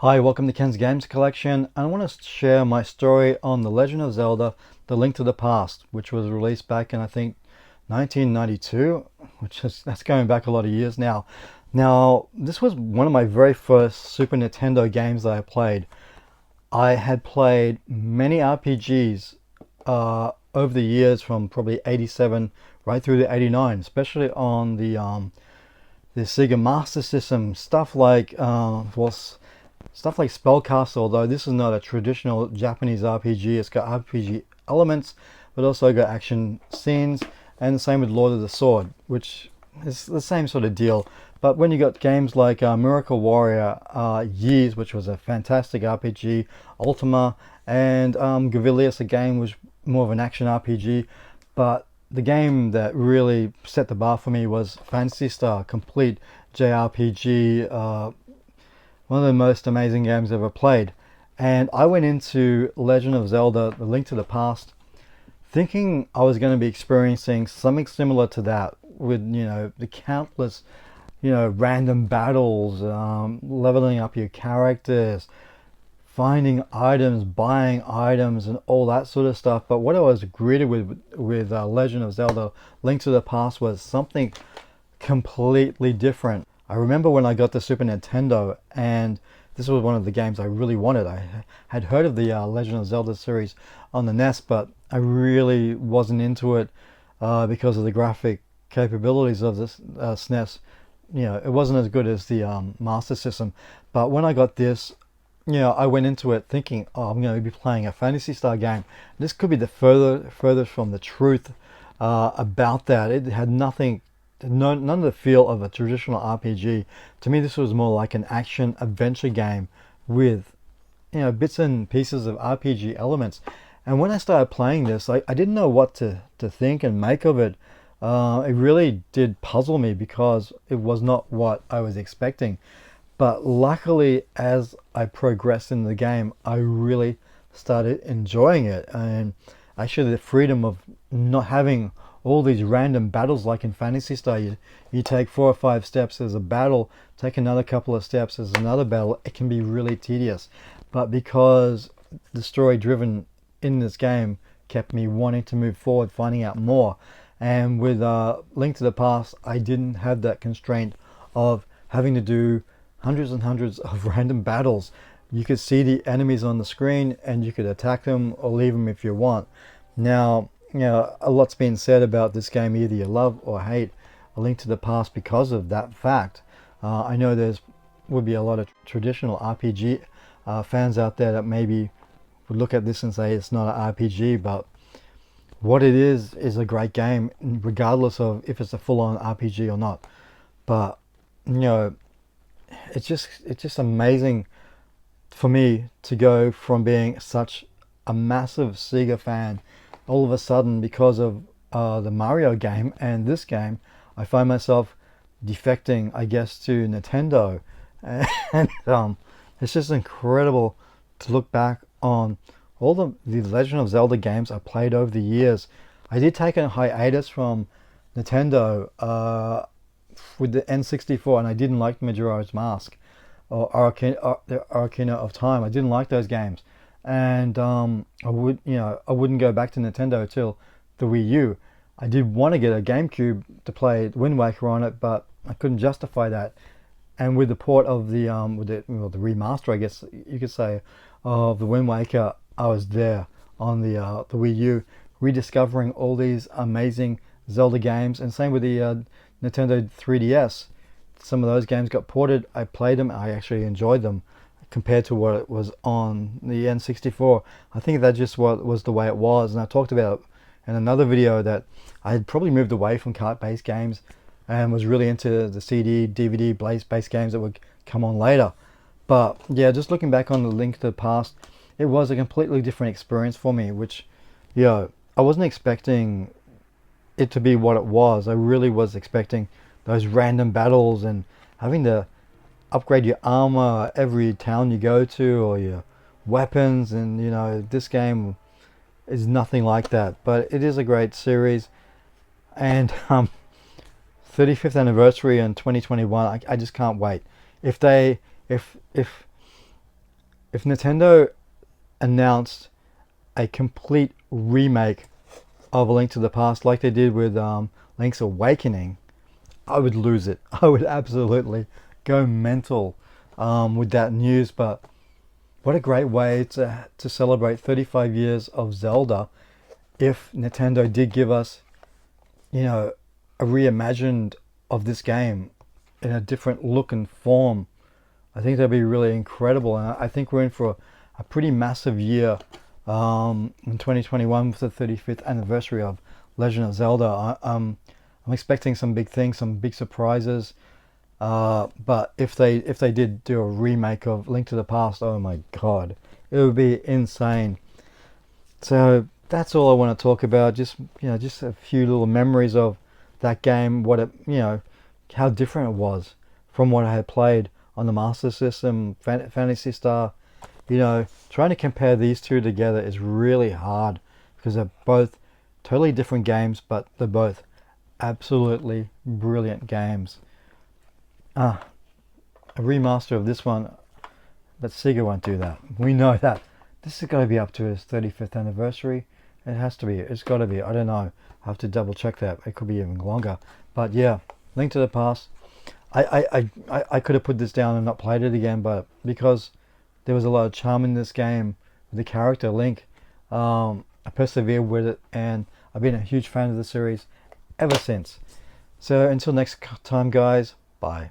Hi, welcome to Ken's Games Collection, and I want to share my story on The Legend of Zelda: The Link to the Past, which was released back in, I think, 1992, that's going back a lot of years now. Now, this was one of my very first Super Nintendo games that I played. I had played many RPGs over the years from probably 87 right through to 89, especially on the Sega Master System, stuff like Spellcaster, although this is not a traditional Japanese RPG. It's got RPG elements, but also got action scenes, and the same with Lord of the Sword, which is the same sort of deal. But when you got games like Miracle Warrior Years, which was a fantastic RPG, Ultima, and Gavilius, a game was more of an action RPG, but the game that really set the bar for me was Phantasy Star Complete JRPG, one of the most amazing games ever played. And I went into Legend of Zelda: The Link to the Past thinking I was going to be experiencing something similar to that, with the countless random battles, leveling up your characters, finding items, buying items, and all that sort of stuff. But what I was greeted with Legend of Zelda: Link to the Past was something completely different. I remember when I got the Super Nintendo, and this was one of the games I really wanted. I had heard of the Legend of Zelda series on the NES, but I really wasn't into it because of the graphic capabilities of this SNES. It wasn't as good as the Master System. But when I got this, I went into it thinking, oh, I'm going to be playing a Phantasy Star game. This could be the furthest from the truth about that. It had nothing, none of the feel of a traditional RPG. To me, this was more like an action adventure game with bits and pieces of RPG elements. And when I started playing this, I didn't know what to think and make of it. It really did puzzle me because it was not what I was expecting. But luckily, as I progressed in the game, I really started enjoying it. And actually, the freedom of not having all these random battles like in Phantasy Star, you take 4 or 5 steps as a battle, take another couple of steps as another battle. It can be really tedious. But because the story driven in this game kept me wanting to move forward, finding out more. And with Link to the Past, I didn't have that constraint of having to do hundreds and hundreds of random battles. You could see the enemies on the screen and you could attack them or leave them if you want. Now, a lot's been said about this game. Either you love or hate A Link to the Past because of that fact. I know would be a lot of traditional RPG fans out there that maybe would look at this and say it's not an RPG, but what it is a great game, regardless of if it's a full-on RPG or not. But it's just amazing for me to go from being such a massive Sega fan all of a sudden, because of the Mario game and this game, I find myself defecting, I guess, to Nintendo. And it's just incredible to look back on all the Legend of Zelda games I played over the years. I did take a hiatus from Nintendo with the N64, and I didn't like Majora's Mask or Ocarina of Time. I didn't like those games, and I wouldn't go back to Nintendo till the Wii U. I did want to get a GameCube to play Wind Waker on it, but I couldn't justify that. And with the port of the remaster, I guess you could say, of the Wind Waker, I was there on the Wii U, rediscovering all these amazing Zelda games, and same with the Nintendo 3DS. Some of those games got ported. I played them. I actually enjoyed them compared to what it was on the N64. I think that just was the way it was. And I talked about in another video that I had probably moved away from cart-based games and was really into the CD, DVD based games that would come on later. But yeah, just looking back on the Link to the Past, it was a completely different experience for me, which, I wasn't expecting it to be what it was. I really was expecting those random battles and having to upgrade your armor every town you go to, or your weapons, and this game is nothing like that. But it is a great series, and 35th anniversary in 2021. I just can't wait. If if Nintendo announced a complete remake of A Link to the Past like they did with Link's Awakening, I would lose it. I would absolutely go mental with that news. But what a great way to celebrate 35 years of Zelda if Nintendo did give us, you know, a reimagined of this game in a different look and form. I think that'd be really incredible, and I think we're in for a pretty massive year in 2021 with the 35th anniversary of Legend of Zelda. I'm expecting some big things, some big surprises. But if they did do a remake of Link to the Past, oh my god, it would be insane. So that's all I want to talk about. Just just a few little memories of that game. What it how different it was from what I had played on the Master System, Fantasy Star. Trying to compare these two together is really hard because they're both totally different games, but they're both absolutely brilliant games. A remaster of this one, but Sega won't do that. We know that. This has got to be up to his 35th anniversary. It has to be. It's got to be. I don't know. I have to double check that. It could be even longer. But yeah, Link to the Past. I could have put this down and not played it again, but because there was a lot of charm in this game with the character Link, I persevered with it, and I've been a huge fan of the series ever since. So until next time, guys, bye.